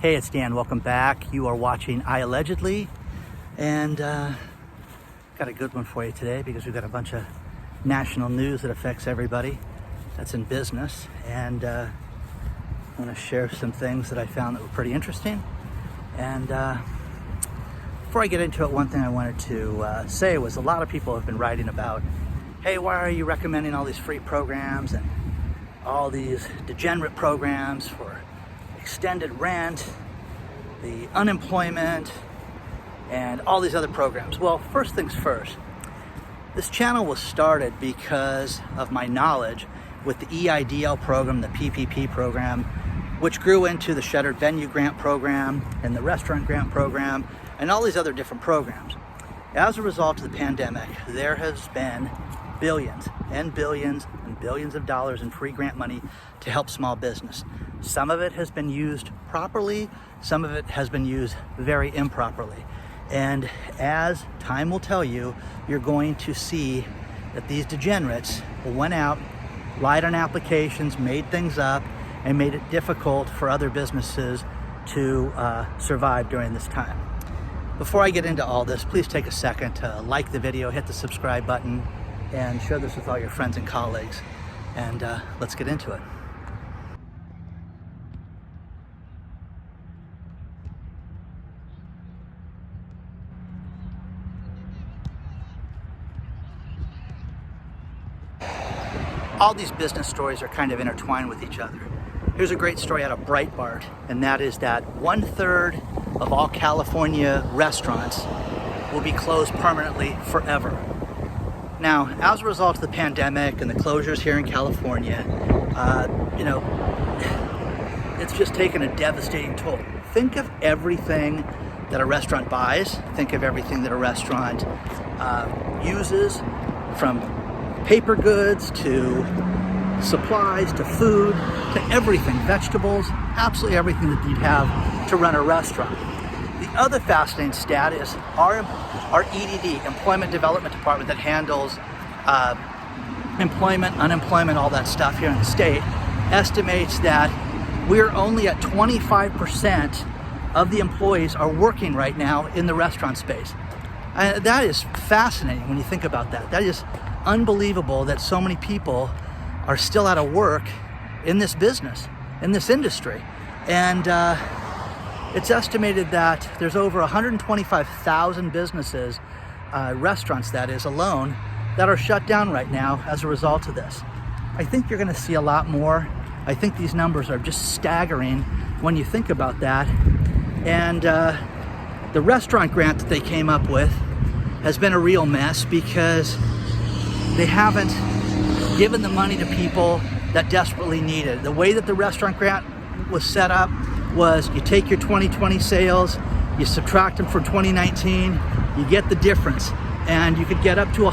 Hey, it's Dan. Welcome back. You are watching iAllegedly, and got a good one for you today because we've got a bunch of national news that affects everybody that's in business, and I want to share some things that I found that were pretty interesting. And before I get into it, one thing I wanted to say was a lot of people have been writing about, hey, why are you recommending all these free programs and all these degenerate programs for extended rent, the unemployment, and all these other programs? Well, first things first, this channel was started because of my knowledge with the EIDL program, the PPP program, which grew into the Shuttered Venue Grant program and the Restaurant Grant program and all these other different programs. As a result of the pandemic, there has been billions and billions and billions of dollars in free grant money to help small business. Some of it has been used properly, some of it has been used very improperly. And as time will tell you, you're going to see that these degenerates went out, lied on applications, made things up, and made it difficult for other businesses to survive during this time. Before I get into all this, please take a second to like the video, hit the subscribe button, and share this with all your friends and colleagues. And let's get into it. All these business stories are kind of intertwined with each other. Here's a great story out of Breitbart, and that is that 1/3 of all California restaurants will be closed permanently forever. Now, as a result of the pandemic and the closures here in California, it's just taken a devastating toll. Think of everything that a restaurant buys. Think of everything that a restaurant uses, from paper goods to supplies to food to everything, vegetables, absolutely everything that you'd have to run a restaurant. The other fascinating stat is our EDD, Employment Development Department, that handles employment, unemployment, all that stuff here in the state, estimates that we're only at 25% of the employees are working right now in the restaurant space. That is fascinating when you think about that. That is unbelievable that so many people are still out of work in this business, in this industry. And it's estimated that there's over 125,000 businesses, restaurants that is, alone, that are shut down right now as a result of this. I think you're gonna see a lot more. I think these numbers are just staggering when you think about that. And the restaurant grant that they came up with has been a real mess because they haven't given the money to people that desperately need it. The way that the restaurant grant was set up was you take your 2020 sales, you subtract them from 2019, you get the difference, and you could get up to you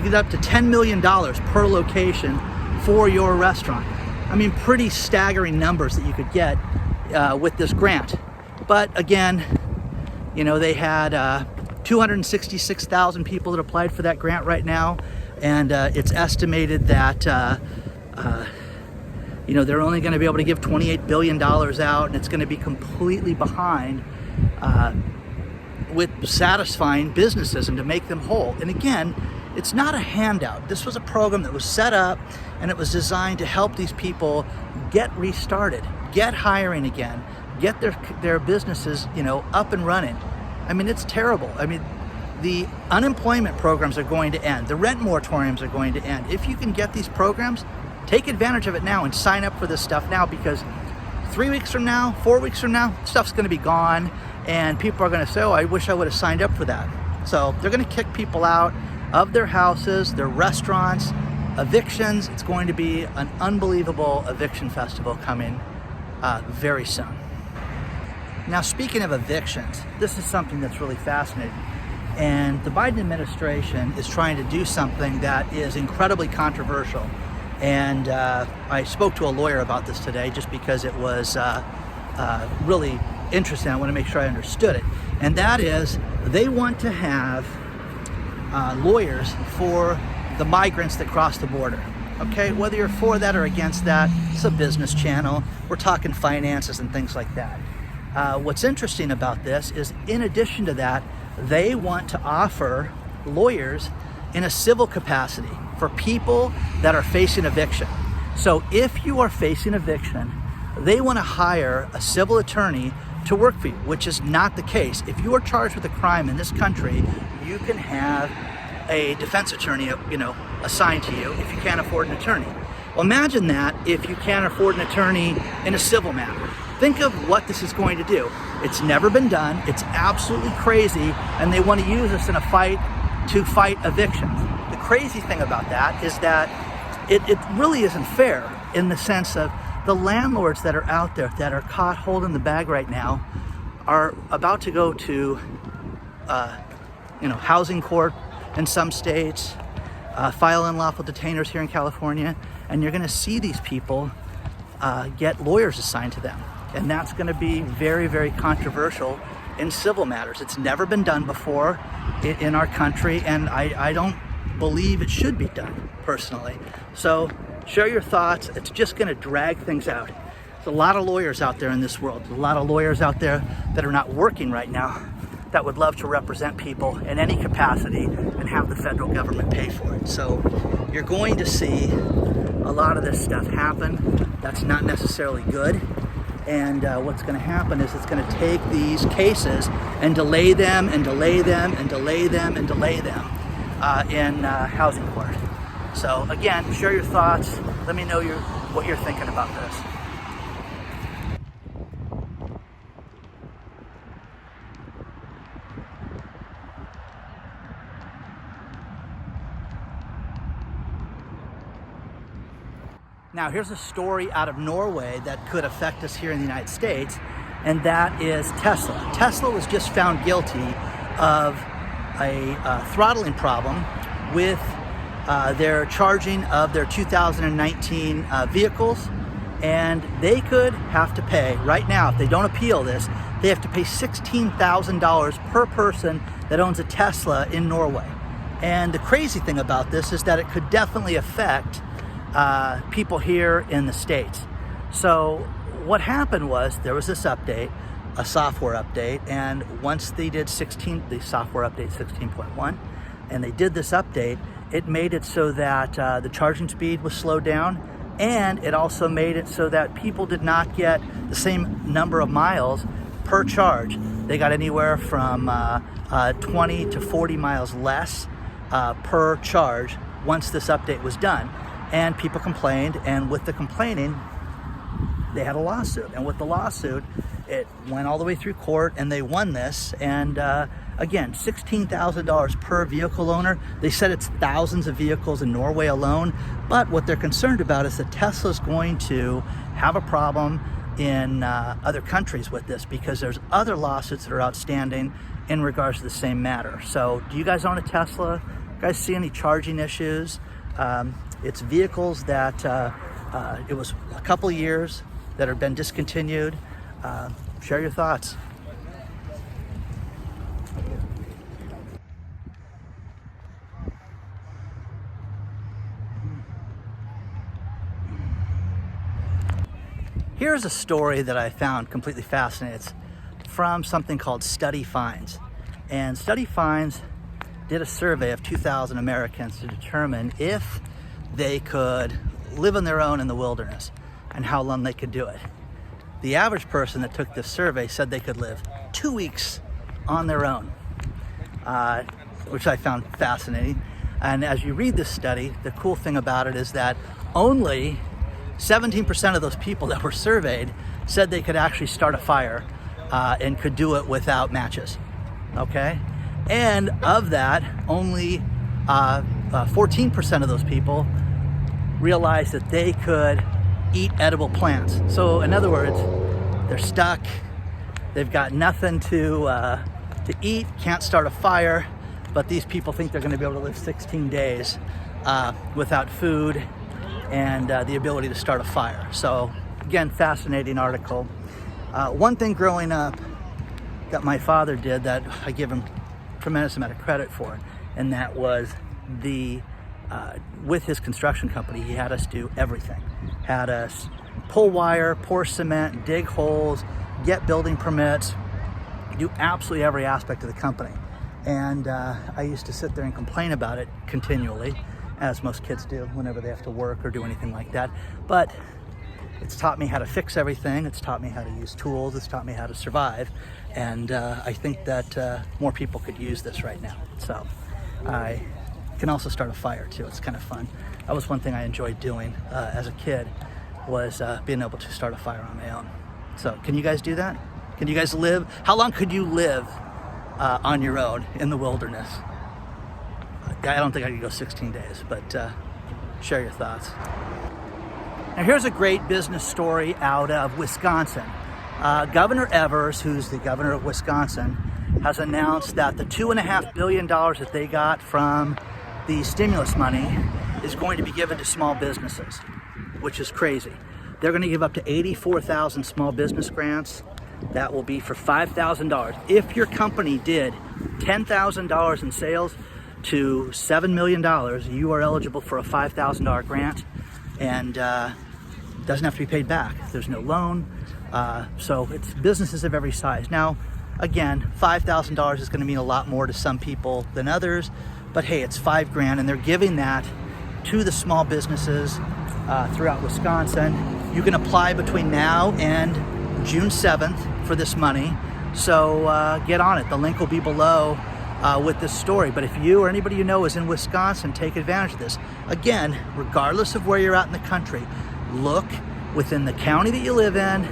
get up to $10 million per location for your restaurant. I mean, pretty staggering numbers that you could get with this grant. But again, they had 266,000 people that applied for that grant right now, and it's estimated that they're only going to be able to give $28 billion out, and it's going to be completely behind with satisfying businesses and to make them whole. And again, it's not a handout. This was a program that was set up, and it was designed to help these people get restarted, get hiring again, get their businesses up and running. I mean, it's terrible. I mean, the unemployment programs are going to end. The rent moratoriums are going to end. If you can get these programs, take advantage of it now and sign up for this stuff now, because 3 weeks from now, 4 weeks from now, stuff's going to be gone, and people are going to say, oh, I wish I would have signed up for that. So they're going to kick people out of their houses, their restaurants, evictions. It's going to be an unbelievable eviction festival coming very soon. Now, speaking of evictions, this is something that's really fascinating. And the Biden administration is trying to do something that is incredibly controversial. And I spoke to a lawyer about this today just because it was really interesting. I want to make sure I understood it. And that is, they want to have lawyers for the migrants that cross the border. Okay, whether you're for that or against that, it's a business channel. We're talking finances and things like that. What's interesting about this is, in addition to that, they want to offer lawyers in a civil capacity for people that are facing eviction. So if you are facing eviction, they want to hire a civil attorney to work for you, which is not the case. If you are charged with a crime in this country, you can have a defense attorney, assigned to you if you can't afford an attorney. Well, imagine that if you can't afford an attorney in a civil matter. Think of what this is going to do. It's never been done. It's absolutely crazy, and they want to use us in a fight to fight evictions. The crazy thing about that is that it really isn't fair, in the sense of the landlords that are out there that are caught holding the bag right now are about to go to housing court in some states, file unlawful detainers here in California, and you're going to see these people get lawyers assigned to them. And that's going to be very, very controversial in civil matters. It's never been done before in our country, and I don't believe it should be done, personally. So share your thoughts. It's just going to drag things out. There's a lot of lawyers out there in this world, a lot of lawyers out there that are not working right now that would love to represent people in any capacity and have the federal government pay for it. So you're going to see a lot of this stuff happen. That's not necessarily good. And what's going to happen is it's going to take these cases and delay them and delay them and delay them and delay them in housing court. So again, share your thoughts. Let me know what you're thinking about this. Now, here's a story out of Norway that could affect us here in the United States, and that is Tesla. Tesla was just found guilty of a throttling problem with their charging of their 2019 vehicles, and they could have to pay, right now, if they don't appeal this, they have to pay $16,000 per person that owns a Tesla in Norway. And the crazy thing about this is that it could definitely affect people here in the States. So what happened was there was this update, a software update, and once they did the software update 16.1, and they did this update, it made it so that the charging speed was slowed down, and it also made it so that people did not get the same number of miles per charge. They got anywhere from 20 to 40 miles less per charge once this update was done. And people complained, and with the complaining, they had a lawsuit. And with the lawsuit, it went all the way through court, and they won this. And again, $16,000 per vehicle owner. They said it's thousands of vehicles in Norway alone. But what they're concerned about is that Tesla's going to have a problem in other countries with this, because there's other lawsuits that are outstanding in regards to the same matter. So do you guys own a Tesla? You guys see any charging issues? It's vehicles that it was a couple years that have been discontinued. Share your thoughts. Here's a story that I found completely fascinating. It's from something called Study Finds. And Study Finds did a survey of 2,000 Americans to determine if they could live on their own in the wilderness and how long they could do it. The average person that took this survey said they could live 2 weeks on their own, which I found fascinating. And as you read this study, the cool thing about it is that only 17% of those people that were surveyed said they could actually start a fire and could do it without matches, okay? And of that, only 14% of those people realized that they could eat edible plants. So in other words, they're stuck, they've got nothing to eat, can't start a fire, but these people think they're gonna be able to live 16 days without food and the ability to start a fire. So again, fascinating article. One thing growing up that my father did that I give him tremendous amount of credit for, and that was with his construction company, he had us do everything. Had us pull wire, pour cement, dig holes, get building permits, do absolutely every aspect of the company. And I used to sit there and complain about it continually, as most kids do whenever they have to work or do anything like that. But it's taught me how to fix everything. It's taught me how to use tools. It's taught me how to survive. And I think that more people could use this right now. So I can also start a fire too. It's kind of fun. That was one thing I enjoyed doing as a kid, was being able to start a fire on my own. So can you guys do that? Can you guys live? How long could you live on your own in the wilderness? I don't think I could go 16 days, but share your thoughts. Now here's a great business story out of Wisconsin. Governor Evers, who's the governor of Wisconsin, has announced that the $2.5 billion that they got from the stimulus money is going to be given to small businesses, which is crazy. They're going to give up to 84,000 small business grants. That will be for $5,000. If your company did $10,000 in sales to $7 million, you are eligible for a $5,000 grant, and doesn't have to be paid back. There's no loan. So it's businesses of every size. Now, again, $5,000 is going to mean a lot more to some people than others, but hey, it's $5,000, and they're giving that to the small businesses throughout Wisconsin. You can apply between now and June 7th for this money, so get on it. The link will be below with this story. But if you or anybody you know is in Wisconsin, take advantage of this. Again, regardless of where you're at in the country, look within the county that you live in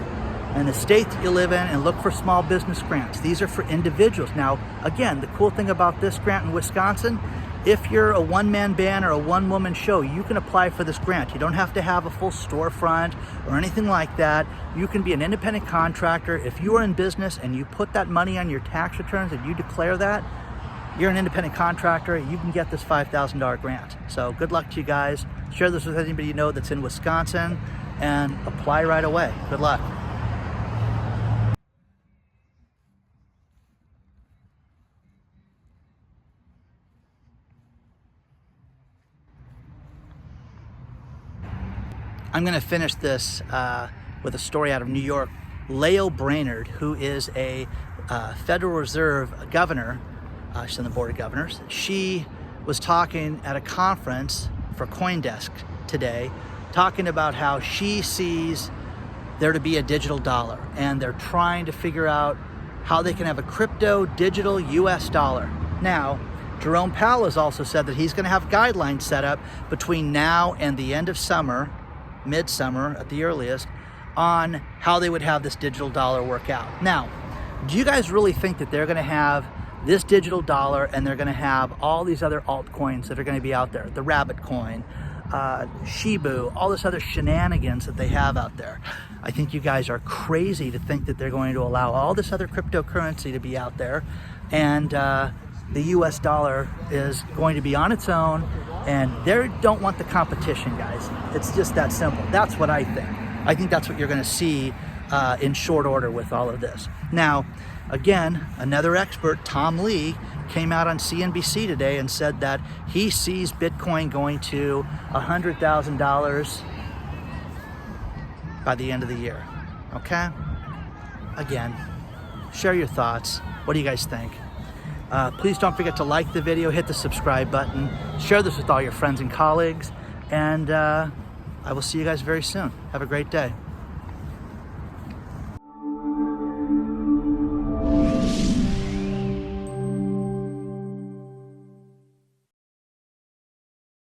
and the state that you live in, and look for small business grants. These are for individuals. Now, again, the cool thing about this grant in Wisconsin, if you're a one-man band or a one-woman show, you can apply for this grant. You don't have to have a full storefront or anything like that. You can be an independent contractor. If you are in business and you put that money on your tax returns and you declare that, you're an independent contractor, you can get this $5,000 grant. So good luck to you guys. Share this with anybody you know that's in Wisconsin, and apply right away. Good luck. I'm going to finish this with a story out of New York. Lael Brainerd, who is a Federal Reserve governor, she's on the board of governors. She was talking at a conference for CoinDesk today, talking about how she sees there to be a digital dollar, and they're trying to figure out how they can have a crypto digital US dollar. Now, Jerome Powell has also said that he's going to have guidelines set up between now and the end of summer, midsummer at the earliest, on how they would have this digital dollar work out. Now, do you guys really think that they're going to have this digital dollar and they're going to have all these other altcoins that are going to be out there? The Rabbit coin, Shibu, all this other shenanigans that they have out there. I think you guys are crazy to think that they're going to allow all this other cryptocurrency to be out there, and the US dollar is going to be on its own, and they don't want the competition, guys. It's just that simple. That's what I think. I think that's what you're going to see in short order with all of this. Now, again, another expert, Tom Lee, came out on CNBC today and said that he sees Bitcoin going to $100,000 by the end of the year. Okay? Again, share your thoughts. What do you guys think? Please don't forget to like the video, hit the subscribe button, share this with all your friends and colleagues, and I will see you guys very soon. Have a great day.